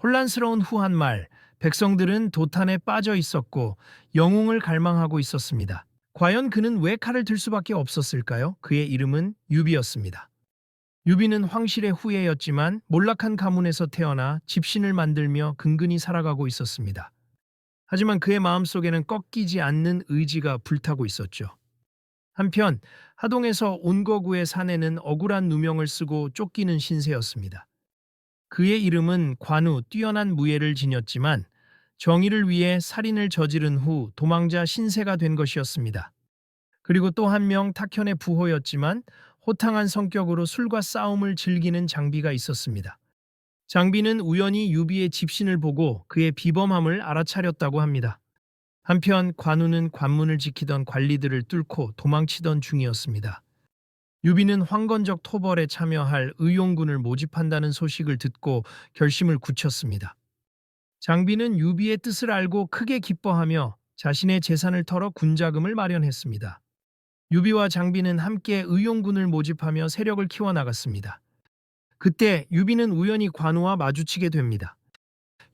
혼란스러운 후 한 말, 백성들은 도탄에 빠져 있었고 영웅을 갈망하고 있었습니다. 과연 그는 왜 칼을 들 수밖에 없었을까요? 그의 이름은 유비였습니다. 유비는 황실의 후예였지만 몰락한 가문에서 태어나 집신을 만들며 근근히 살아가고 있었습니다. 하지만 그의 마음속에는 꺾이지 않는 의지가 불타고 있었죠. 한편 하동에서 온거구에 사내는 억울한 누명을 쓰고 쫓기는 신세였습니다. 그의 이름은 관우, 뛰어난 무예를 지녔지만 정의를 위해 살인을 저지른 후 도망자 신세가 된 것이었습니다. 그리고 또 한 명 탁현의 부호였지만 호탕한 성격으로 술과 싸움을 즐기는 장비가 있었습니다. 장비는 우연히 유비의 집신을 보고 그의 비범함을 알아차렸다고 합니다. 한편 관우는 관문을 지키던 관리들을 뚫고 도망치던 중이었습니다. 유비는 황건적 토벌에 참여할 의용군을 모집한다는 소식을 듣고 결심을 굳혔습니다. 장비는 유비의 뜻을 알고 크게 기뻐하며 자신의 재산을 털어 군자금을 마련했습니다. 유비와 장비는 함께 의용군을 모집하며 세력을 키워나갔습니다. 그때 유비는 우연히 관우와 마주치게 됩니다.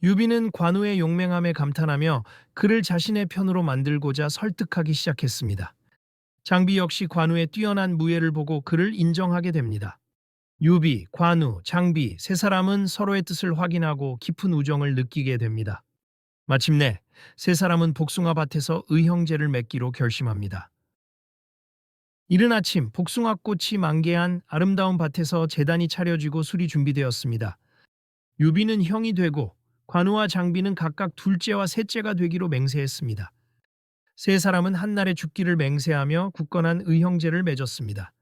유비는 관우의 용맹함에 감탄하며 그를 자신의 편으로 만들고자 설득하기 시작했습니다. 장비 역시 관우의 뛰어난 무예를 보고 그를 인정하게 됩니다. 유비, 관우, 장비 세 사람은 서로의 뜻을 확인하고 깊은 우정을 느끼게 됩니다. 마침내 세 사람은 복숭아 밭에서 의형제를 맺기로 결심합니다. 이른 아침 복숭아꽃이 만개한 아름다운 밭에서 제단이 차려지고 술이 준비되었습니다. 유비는 형이 되고 관우와 장비는 각각 둘째와 셋째가 되기로 맹세했습니다. 세 사람은 한날에 죽기를 맹세하며 굳건한 의형제를 맺었습니다.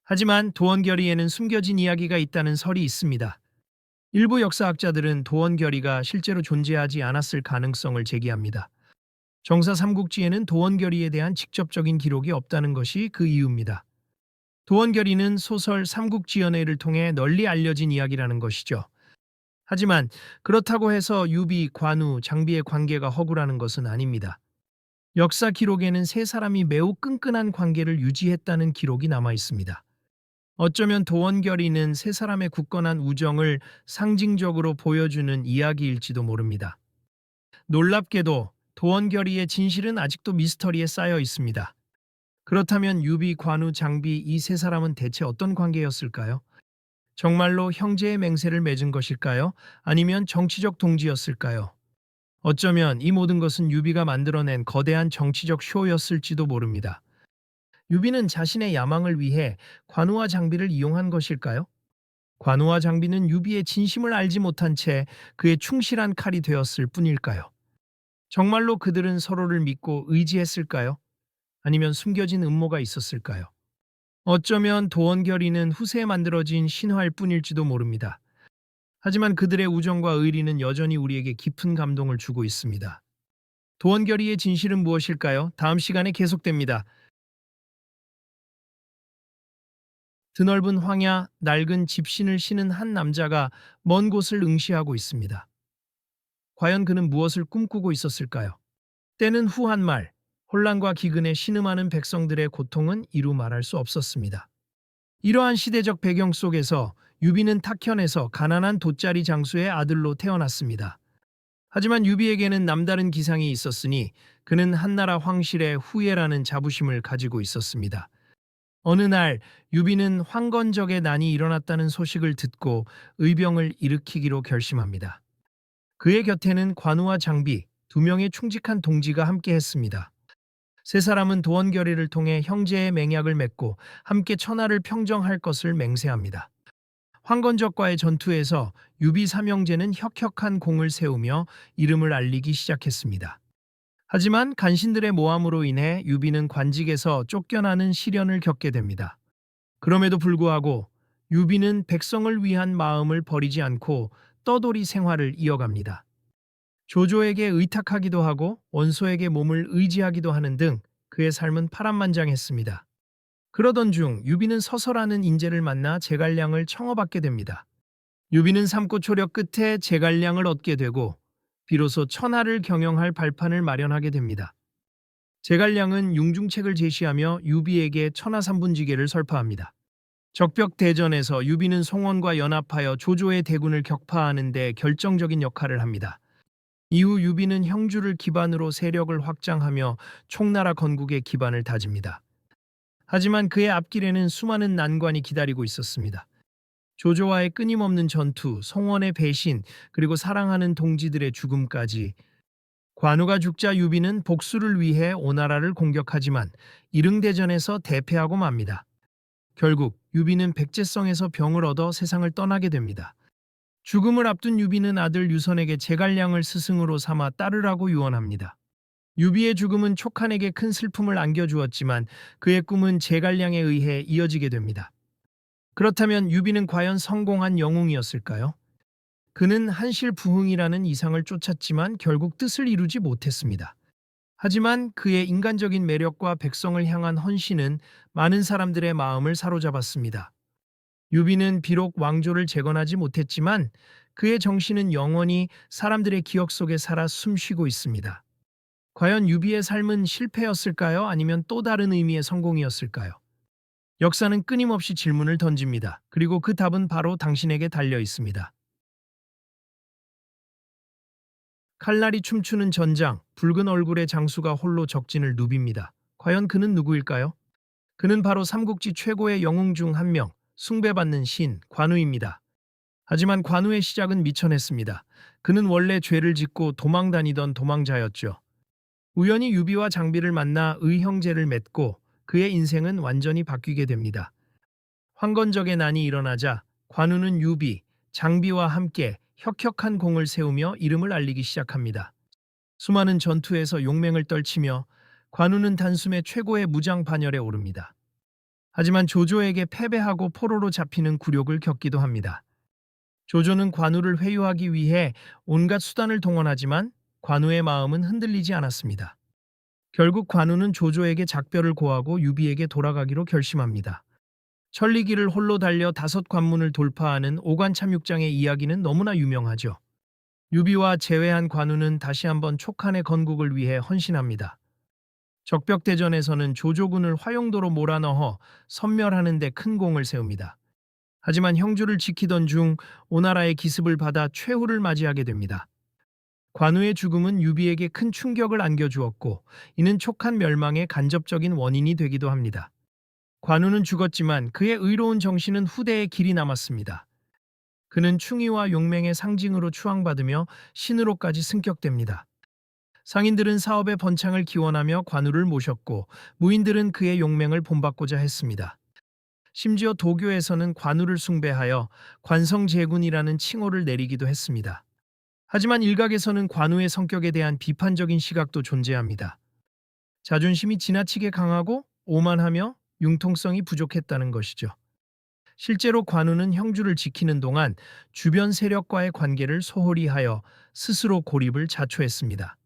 하지만 도원결의에는 숨겨진 이야기가 있다는 설이 있습니다. 일부 역사학자들은 도원결의가 실제로 존재하지 않았을 가능성을 제기합니다. 정사 삼국지에는 도원결의에 대한 직접적인 기록이 없다는 것이 그 이유입니다. 도원결의는 소설 삼국지연의를 통해 널리 알려진 이야기라는 것이죠. 하지만 그렇다고 해서 유비, 관우, 장비의 관계가 허구라는 것은 아닙니다. 역사 기록에는 세 사람이 매우 끈끈한 관계를 유지했다는 기록이 남아 있습니다. 어쩌면 도원결의는 세 사람의 굳건한 우정을 상징적으로 보여주는 이야기일지도 모릅니다. 놀랍게도 도원결의의 진실은 아직도 미스터리에 쌓여 있습니다. 그렇다면 유비, 관우, 장비 이 세 사람은 대체 어떤 관계였을까요? 정말로 형제의 맹세를 맺은 것일까요? 아니면 정치적 동지였을까요? 어쩌면 이 모든 것은 유비가 만들어낸 거대한 정치적 쇼였을지도 모릅니다. 유비는 자신의 야망을 위해 관우와 장비를 이용한 것일까요? 관우와 장비는 유비의 진심을 알지 못한 채 그의 충실한 칼이 되었을 뿐일까요? 정말로 그들은 서로를 믿고 의지했을까요? 아니면 숨겨진 음모가 있었을까요? 어쩌면 도원결의는 후세에 만들어진 신화일 뿐일지도 모릅니다. 하지만 그들의 우정과 의리는 여전히 우리에게 깊은 감동을 주고 있습니다. 도원결의의 진실은 무엇일까요? 다음 시간에 계속됩니다. 드넓은 황야, 낡은 집신을 신은 한 남자가 먼 곳을 응시하고 있습니다. 과연 그는 무엇을 꿈꾸고 있었을까요? 때는 후 한 말, 혼란과 기근에 신음하는 백성들의 고통은 이루 말할 수 없었습니다. 이러한 시대적 배경 속에서 유비는 탁현에서 가난한 돗자리 장수의 아들로 태어났습니다. 하지만 유비에게는 남다른 기상이 있었으니 그는 한나라 황실의 후예라는 자부심을 가지고 있었습니다. 어느 날 유비는 황건적의 난이 일어났다는 소식을 듣고 의병을 일으키기로 결심합니다. 그의 곁에는 관우와 장비, 두 명의 충직한 동지가 함께했습니다. 세 사람은 도원결의를 통해 형제의 맹약을 맺고 함께 천하를 평정할 것을 맹세합니다. 황건적과의 전투에서 유비 삼형제는 혁혁한 공을 세우며 이름을 알리기 시작했습니다. 하지만 간신들의 모함으로 인해 유비는 관직에서 쫓겨나는 시련을 겪게 됩니다. 그럼에도 불구하고 유비는 백성을 위한 마음을 버리지 않고 떠돌이 생활을 이어갑니다. 조조에게 의탁하기도 하고 원소에게 몸을 의지하기도 하는 등 그의 삶은 파란만장했습니다. 그러던 중 유비는 서서라는 인재를 만나 제갈량을 청어받게 됩니다. 유비는 삶고 초력 끝에 제갈량을 얻게 되고 비로소 천하를 경영할 발판을 마련하게 됩니다. 제갈량은 융중책을 제시하며 유비에게 천하삼분지계를 설파합니다. 적벽 대전에서 유비는 송원과 연합하여 조조의 대군을 격파하는 데 결정적인 역할을 합니다. 이후 유비는 형주를 기반으로 세력을 확장하며 총나라 건국의 기반을 다집니다. 하지만 그의 앞길에는 수많은 난관이 기다리고 있었습니다. 조조와의 끊임없는 전투, 송원의 배신, 그리고 사랑하는 동지들의 죽음까지. 관우가 죽자 유비는 복수를 위해 오나라를 공격하지만 이릉대전에서 대패하고 맙니다. 결국 유비는 백제성에서 병을 얻어 세상을 떠나게 됩니다. 죽음을 앞둔 유비는 아들 유선에게 제갈량을 스승으로 삼아 따르라고 유언합니다. 유비의 죽음은 촉한에게 큰 슬픔을 안겨주었지만 그의 꿈은 제갈량에 의해 이어지게 됩니다. 그렇다면 유비는 과연 성공한 영웅이었을까요? 그는 한실부흥이라는 이상을 쫓았지만 결국 뜻을 이루지 못했습니다. 하지만 그의 인간적인 매력과 백성을 향한 헌신은 많은 사람들의 마음을 사로잡았습니다. 유비는 비록 왕조를 재건하지 못했지만 그의 정신은 영원히 사람들의 기억 속에 살아 숨쉬고 있습니다. 과연 유비의 삶은 실패였을까요? 아니면 또 다른 의미의 성공이었을까요? 역사는 끊임없이 질문을 던집니다. 그리고 그 답은 바로 당신에게 달려 있습니다. 칼날이 춤추는 전장, 붉은 얼굴의 장수가 홀로 적진을 누빕니다. 과연 그는 누구일까요? 그는 바로 삼국지 최고의 영웅 중 한 명, 숭배받는 신, 관우입니다. 하지만 관우의 시작은 미천했습니다. 그는 원래 죄를 짓고 도망 다니던 도망자였죠. 우연히 유비와 장비를 만나 의형제를 맺고 그의 인생은 완전히 바뀌게 됩니다. 황건적의 난이 일어나자 관우는 유비, 장비와 함께 혁혁한 공을 세우며 이름을 알리기 시작합니다. 수많은 전투에서 용맹을 떨치며 관우는 단숨에 최고의 무장 반열에 오릅니다. 하지만 조조에게 패배하고 포로로 잡히는 굴욕을 겪기도 합니다. 조조는 관우를 회유하기 위해 온갖 수단을 동원하지만 관우의 마음은 흔들리지 않았습니다. 결국 관우는 조조에게 작별을 고하고 유비에게 돌아가기로 결심합니다. 천리길을 홀로 달려 5관문을 돌파하는 오관참육장의 이야기는 너무나 유명하죠. 유비와 제외한 관우는 다시 한번 촉한의 건국을 위해 헌신합니다. 적벽대전에서는 조조군을 화용도로 몰아넣어 섬멸하는 데 큰 공을 세웁니다. 하지만 형주를 지키던 중 오나라의 기습을 받아 최후를 맞이하게 됩니다. 관우의 죽음은 유비에게 큰 충격을 안겨주었고 이는 촉한 멸망의 간접적인 원인이 되기도 합니다. 관우는 죽었지만 그의 의로운 정신은 후대에 길이 남았습니다. 그는 충의와 용맹의 상징으로 추앙받으며 신으로까지 승격됩니다. 상인들은 사업의 번창을 기원하며 관우를 모셨고 무인들은 그의 용맹을 본받고자 했습니다. 심지어 도교에서는 관우를 숭배하여 관성제군이라는 칭호를 내리기도 했습니다. 하지만 일각에서는 관우의 성격에 대한 비판적인 시각도 존재합니다. 자존심이 지나치게 강하고 오만하며 융통성이 부족했다는 것이죠. 실제로 관우는 형주를 지키는 동안 주변 세력과의 관계를 소홀히 하여 스스로 고립을 자초했습니다.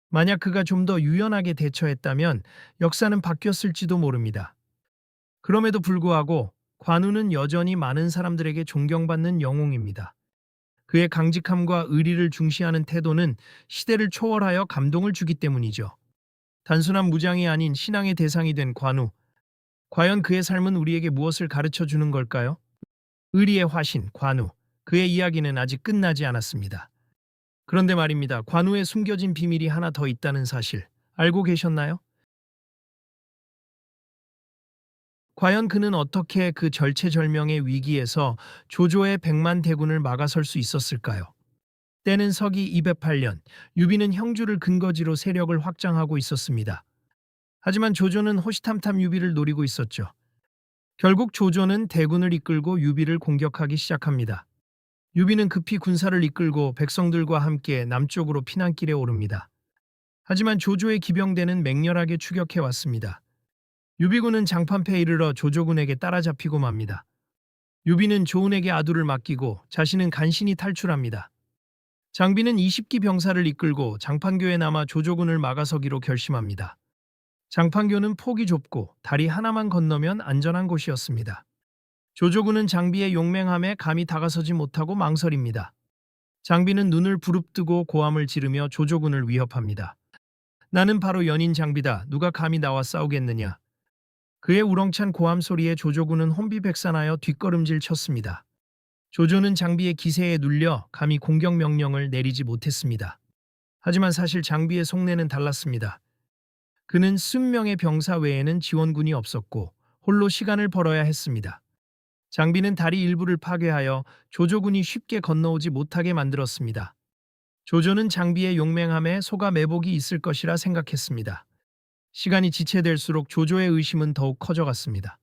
만약 그가 좀 더 유연하게 대처했다면 역사는 바뀌었을지도 모릅니다. 그럼에도 불구하고 관우는 여전히 많은 사람들에게 존경받는 영웅입니다. 그의 강직함과 의리를 중시하는 태도는 시대를 초월하여 감동을 주기 때문이죠. 단순한 무장이 아닌 신앙의 대상이 된 관우. 과연 그의 삶은 우리에게 무엇을 가르쳐 주는 걸까요? 의리의 화신, 관우. 그의 이야기는 아직 끝나지 않았습니다. 그런데 말입니다. 관우의 숨겨진 비밀이 하나 더 있다는 사실 알고 계셨나요? 과연 그는 어떻게 그 절체절명의 위기에서 조조의 100만 대군을 막아설 수 있었을까요? 때는 서기 208년, 유비는 형주를 근거지로 세력을 확장하고 있었습니다. 하지만 조조는 호시탐탐 유비를 노리고 있었죠. 결국 조조는 대군을 이끌고 유비를 공격하기 시작합니다. 유비는 급히 군사를 이끌고 백성들과 함께 남쪽으로 피난길에 오릅니다. 하지만 조조의 기병대는 맹렬하게 추격해 왔습니다. 유비군은 장판패에 이르러 조조군에게 따라잡히고 맙니다. 유비는 조은에게 아두를 맡기고 자신은 간신히 탈출합니다. 장비는 20기 병사를 이끌고 장판교에 남아 조조군을 막아서기로 결심합니다. 장판교는 폭이 좁고 다리 하나만 건너면 안전한 곳이었습니다. 조조군은 장비의 용맹함에 감히 다가서지 못하고 망설입니다. 장비는 눈을 부릅뜨고 고함을 지르며 조조군을 위협합니다. 나는 바로 연인 장비다. 누가 감히 나와 싸우겠느냐. 그의 우렁찬 고함 소리에 조조군은 혼비백산하여 뒷걸음질 쳤습니다. 조조는 장비의 기세에 눌려 감히 공격 명령을 내리지 못했습니다. 하지만 사실 장비의 속내는 달랐습니다. 그는 수십 명의 병사 외에는 지원군이 없었고 홀로 시간을 벌어야 했습니다. 장비는 다리 일부를 파괴하여 조조군이 쉽게 건너오지 못하게 만들었습니다. 조조는 장비의 용맹함에 속아 매복이 있을 것이라 생각했습니다. 시간이 지체될수록 조조의 의심은 더욱 커져갔습니다.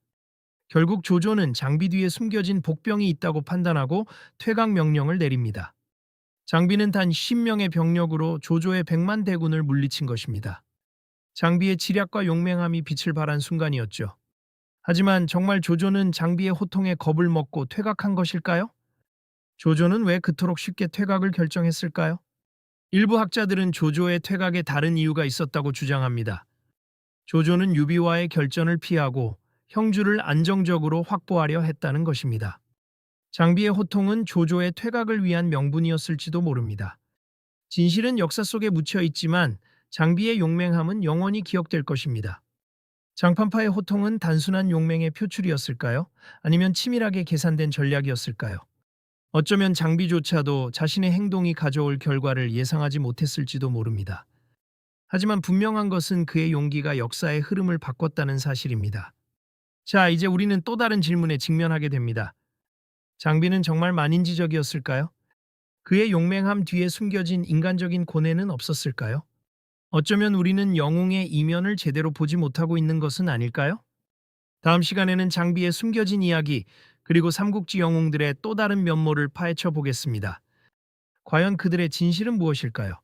결국 조조는 장비 뒤에 숨겨진 복병이 있다고 판단하고 퇴각 명령을 내립니다. 장비는 단 10명의 병력으로 조조의 100만 대군을 물리친 것입니다. 장비의 지략과 용맹함이 빛을 발한 순간이었죠. 하지만 정말 조조는 장비의 호통에 겁을 먹고 퇴각한 것일까요? 조조는 왜 그토록 쉽게 퇴각을 결정했을까요? 일부 학자들은 조조의 퇴각에 다른 이유가 있었다고 주장합니다. 조조는 유비와의 결전을 피하고 형주를 안정적으로 확보하려 했다는 것입니다. 장비의 호통은 조조의 퇴각을 위한 명분이었을지도 모릅니다. 진실은 역사 속에 묻혀 있지만 장비의 용맹함은 영원히 기억될 것입니다. 장판파의 호통은 단순한 용맹의 표출이었을까요? 아니면 치밀하게 계산된 전략이었을까요? 어쩌면 장비조차도 자신의 행동이 가져올 결과를 예상하지 못했을지도 모릅니다. 하지만 분명한 것은 그의 용기가 역사의 흐름을 바꿨다는 사실입니다. 자, 이제 우리는 또 다른 질문에 직면하게 됩니다. 장비는 정말 만인지적이었을까요? 그의 용맹함 뒤에 숨겨진 인간적인 고뇌는 없었을까요? 어쩌면 우리는 영웅의 이면을 제대로 보지 못하고 있는 것은 아닐까요? 다음 시간에는 장비의 숨겨진 이야기, 그리고 삼국지 영웅들의 또 다른 면모를 파헤쳐 보겠습니다. 과연 그들의 진실은 무엇일까요?